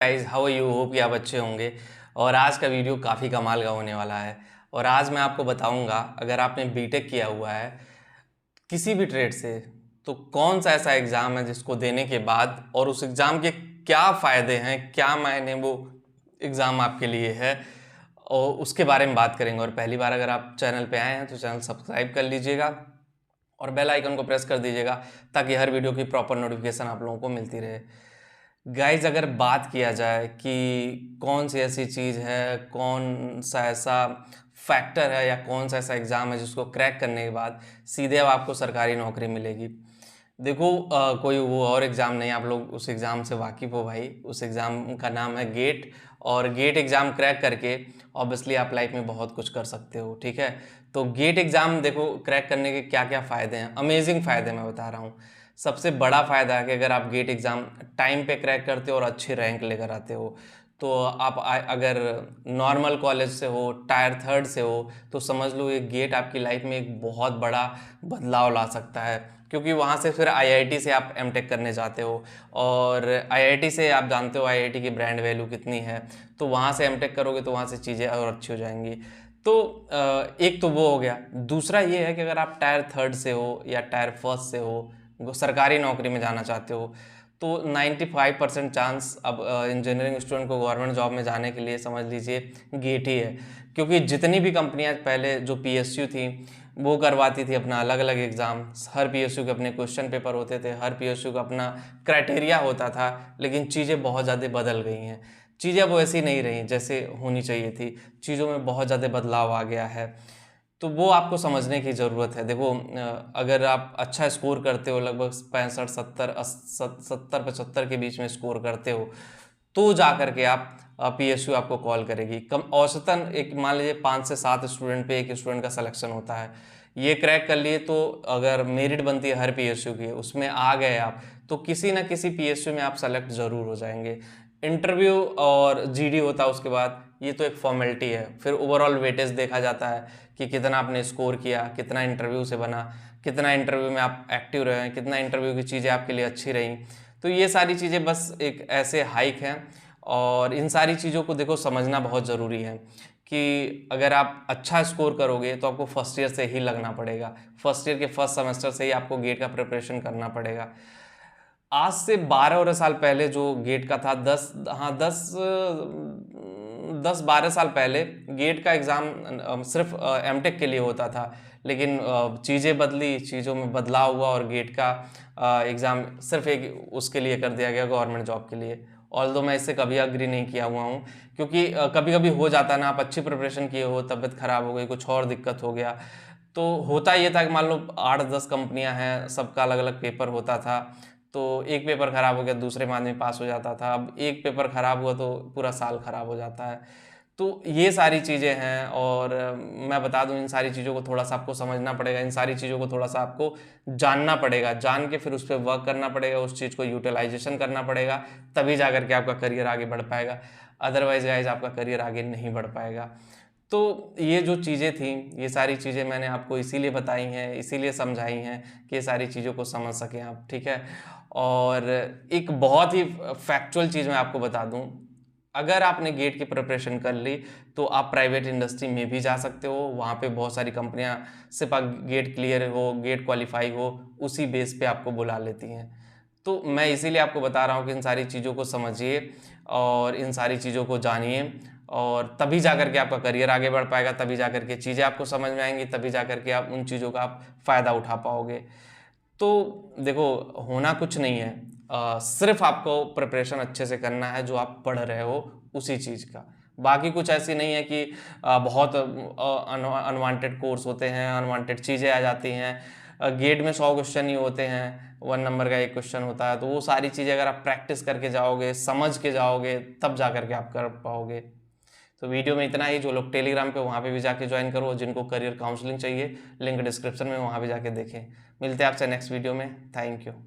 Guys, how are you? Hope कि आप अच्छे होंगे। और आज का वीडियो काफ़ी कमाल का होने वाला है। और आज मैं आपको बताऊंगा, अगर आपने बीटेक किया हुआ है किसी भी ट्रेड से, तो कौन सा ऐसा एग्ज़ाम है जिसको देने के बाद और उस एग्ज़ाम के क्या फ़ायदे हैं, क्या मायने वो एग्ज़ाम आपके लिए है, और उसके बारे में बात करेंगे। और पहली बार अगर आप चैनल पे आए हैं तो चैनल सब्सक्राइब कर लीजिएगा और बेल आइकन को प्रेस कर दीजिएगा, ताकि हर वीडियो की प्रॉपर नोटिफिकेशन आप लोगों को मिलती रहे। गाइज, अगर बात किया जाए कि कौन सी ऐसी चीज़ है, कौन सा ऐसा फैक्टर है या कौन सा ऐसा एग्ज़ाम है जिसको क्रैक करने के बाद सीधे अब आपको सरकारी नौकरी मिलेगी। देखो, कोई वो और एग्ज़ाम नहीं, आप लोग उस एग्ज़ाम से वाकिफ़ हो भाई। उस एग्ज़ाम का नाम है गेट। और गेट एग्ज़ाम क्रैक करके ऑब्वियसली आप लाइफ में बहुत कुछ कर सकते हो, ठीक है। तो गेट एग्ज़ाम देखो, क्रैक करने के क्या क्या फ़ायदे हैं, अमेजिंग फ़ायदे मैं बता रहा हूँ। सबसे बड़ा फ़ायदा है कि अगर आप गेट एग्ज़ाम टाइम पे क्रैक करते हो और अच्छे रैंक लेकर आते हो, तो आप अगर नॉर्मल कॉलेज से हो, टायर थर्ड से हो, तो समझ लो ये गेट आपकी लाइफ में एक बहुत बड़ा बदलाव ला सकता है। क्योंकि वहाँ से फिर आईआईटी से आप एमटेक करने जाते हो, और आईआईटी से आप जानते हो आईआईटी की ब्रांड वैल्यू कितनी है। तो वहाँ से एमटेक करोगे तो वहाँ से चीज़ें और अच्छी हो जाएंगी। तो एक तो वो हो गया। दूसरा ये है कि अगर आप टायर थर्ड से हो या टायर फर्स्ट से हो, सरकारी नौकरी में जाना चाहते हो, तो 95% चांस अब इंजीनियरिंग स्टूडेंट को गवर्नमेंट जॉब में जाने के लिए समझ लीजिए गेट ही है। क्योंकि जितनी भी कंपनियां पहले जो पीएसयू थी वो करवाती थी अपना अलग अलग एग्ज़ाम, हर पीएसयू के अपने क्वेश्चन पेपर होते थे, हर पीएसयू का अपना क्राइटेरिया होता था। लेकिन चीज़ें बहुत ज़्यादा बदल गई हैं। चीज़ें अब वैसी नहीं रही जैसे होनी चाहिए थी। चीज़ों में बहुत ज़्यादा बदलाव आ गया है। तो वो आपको समझने की ज़रूरत है। देखो, अगर आप अच्छा स्कोर करते हो, लगभग 65 70 70 75 के बीच में स्कोर करते हो, तो जा करके आप पीएसयू आपको कॉल करेगी। कम औसतन एक मान लीजिए 5 से 7 स्टूडेंट पे एक स्टूडेंट का सिलेक्शन होता है। ये क्रैक कर लिए तो अगर मेरिट बनती है हर पीएसयू की, उसमें आ गए आप, तो किसी ना किसी पीएसयू में आप सेलेक्ट ज़रूर हो जाएंगे। इंटरव्यू और जीडी होता है उसके बाद, ये तो एक फॉर्मेलिटी है। फिर ओवरऑल वेटेज देखा जाता है कि कितना आपने स्कोर किया, कितना इंटरव्यू से बना, कितना इंटरव्यू में आप एक्टिव रहे, कितना इंटरव्यू की चीज़ें आपके लिए अच्छी रहीं। तो ये सारी चीज़ें बस एक ऐसे हाइक हैं। और इन सारी चीज़ों को देखो समझना बहुत ज़रूरी है कि अगर आप अच्छा स्कोर करोगे तो आपको फर्स्ट ईयर से ही लगना पड़ेगा। फर्स्ट ईयर के फर्स्ट सेमेस्टर से ही आपको गेट का प्रिपरेशन करना पड़ेगा। आज से 12 साल पहले जो गेट का था, 10 12 साल पहले गेट का एग्ज़ाम सिर्फ एमटेक के लिए होता था। लेकिन चीज़ें बदली, चीज़ों में बदलाव हुआ और गेट का एग्ज़ाम सिर्फ एक उसके लिए कर दिया गया, गवर्नमेंट जॉब के लिए। ऑल्दो मैं इससे कभी अग्री नहीं किया हुआ हूँ, क्योंकि कभी कभी हो जाता है ना, आप अच्छी प्रिपरेशन किए हो, तबीयत खराब हो गई, कुछ और दिक्कत हो गया, तो होता ये था कि मान लो 8-10 कंपनियां हैं, सबका अलग अलग पेपर होता था। तो एक पेपर खराब हो गया, दूसरे में आदमी पास हो जाता था। अब एक पेपर खराब हुआ तो पूरा साल खराब हो जाता है। तो ये सारी चीज़ें हैं। और मैं बता दूं, इन सारी चीज़ों को थोड़ा सा आपको समझना पड़ेगा, इन सारी चीज़ों को थोड़ा सा आपको जानना पड़ेगा, जान के फिर उस पर वर्क करना पड़ेगा, उस चीज़ को यूटिलाइजेशन करना पड़ेगा, तभी जा करके आपका करियर आगे बढ़ पाएगा। अदरवाइज गाइज आपका करियर आगे नहीं बढ़ पाएगा। तो ये जो चीज़ें थी, ये सारी चीज़ें मैंने आपको इसीलिए बताई हैं, इसीलिए समझाई हैं कि ये सारी चीज़ों को समझ सकें आप, ठीक है। और एक बहुत ही फैक्चुअल चीज़ मैं आपको बता दूं, अगर आपने गेट की प्रिपरेशन कर ली तो आप प्राइवेट इंडस्ट्री में भी जा सकते हो। वहाँ पे बहुत सारी कंपनियां सिर्फ आप गेट क्लियर हो, गेट क्वालिफाई हो, उसी बेस पे आपको बुला लेती हैं। तो मैं इसीलिए आपको बता रहा हूँ कि इन सारी चीज़ों को समझिए और इन सारी चीज़ों को जानिए, और तभी जा करके आपका करियर आगे बढ़ पाएगा, तभी जा करके चीज़ें आपको समझ में आएंगी, तभी जा करके आप उन चीज़ों का आप फ़ायदा उठा पाओगे। तो देखो, होना कुछ नहीं है, सिर्फ आपको प्रिपरेशन अच्छे से करना है, जो आप पढ़ रहे हो उसी चीज़ का। बाकी कुछ ऐसी नहीं है कि बहुत अनवांटेड कोर्स होते हैं, अनवांटेड चीज़ें आ जाती हैं। गेट में 100 क्वेश्चन ही होते हैं, 1 नंबर का एक क्वेश्चन होता है। तो वो सारी चीज़ें अगर आप प्रैक्टिस करके जाओगे, समझ के जाओगे, तब जा करके आप कर पाओगे। तो वीडियो में इतना ही। जो लोग टेलीग्राम पे, वहाँ पे भी जाके ज्वाइन करो, जिनको करियर काउंसलिंग चाहिए, लिंक डिस्क्रिप्शन में, वहाँ भी जाके देखें। मिलते हैं आपसे नेक्स्ट वीडियो में। Thank you.